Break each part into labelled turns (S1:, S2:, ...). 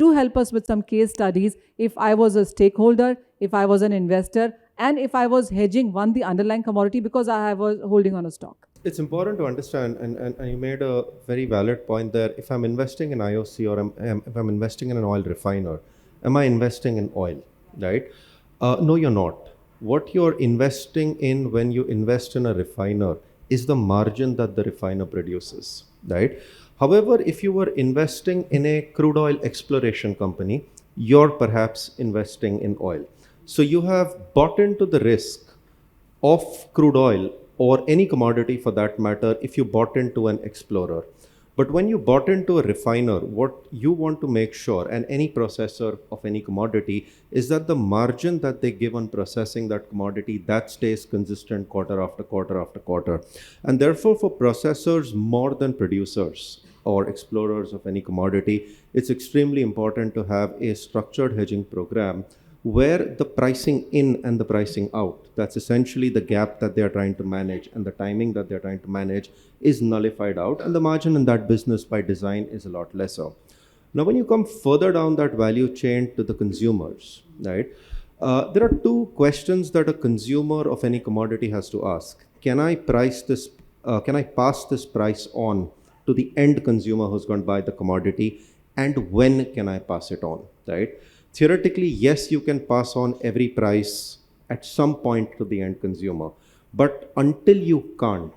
S1: do help us with some case studies if I was a stakeholder, if I was an investor, and if I was hedging the underlying commodity because I was holding on a stock.
S2: It's important to understand, and you made a very valid point there. If I'm investing in IOC or if I'm investing in an oil refiner, am I investing in oil, right? No, you're not. What you're investing in when you invest in a refiner is the margin that the refiner produces, right? However, if you were investing in a crude oil exploration company, you're perhaps investing in oil. So you have bought into the risk of crude oil or any commodity for that matter if you bought into an explorer. But when you bought into a refiner, what you want to make sure, and any processor of any commodity, is that the margin that they give on processing that commodity, that stays consistent quarter after quarter after quarter. And therefore, for processors more than producers or explorers of any commodity, it's extremely important to have a structured hedging program where the pricing in and the pricing out, that's essentially the gap that they're trying to manage and the timing that they're trying to manage, is nullified out, and the margin in that business by design is a lot lesser. Now, when you come further down that value chain to the consumers, right, there are two questions that a consumer of any commodity has to ask. Can I pass this price on to the end consumer who's going to buy the commodity, and when can I pass it on, right? Theoretically, yes, you can pass on every price at some point to the end consumer. But until you can't,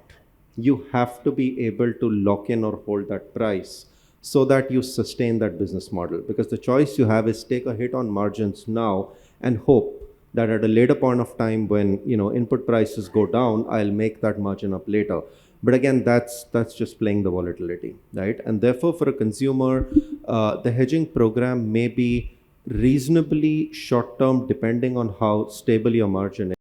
S2: you have to be able to lock in or hold that price so that you sustain that business model. Because the choice you have is take a hit on margins now and hope that at a later point of time when input prices go down, I'll make that margin up later. But again, that's just playing the volatility, right? And therefore, for a consumer, the hedging program may be reasonably short term depending on how stable your margin is.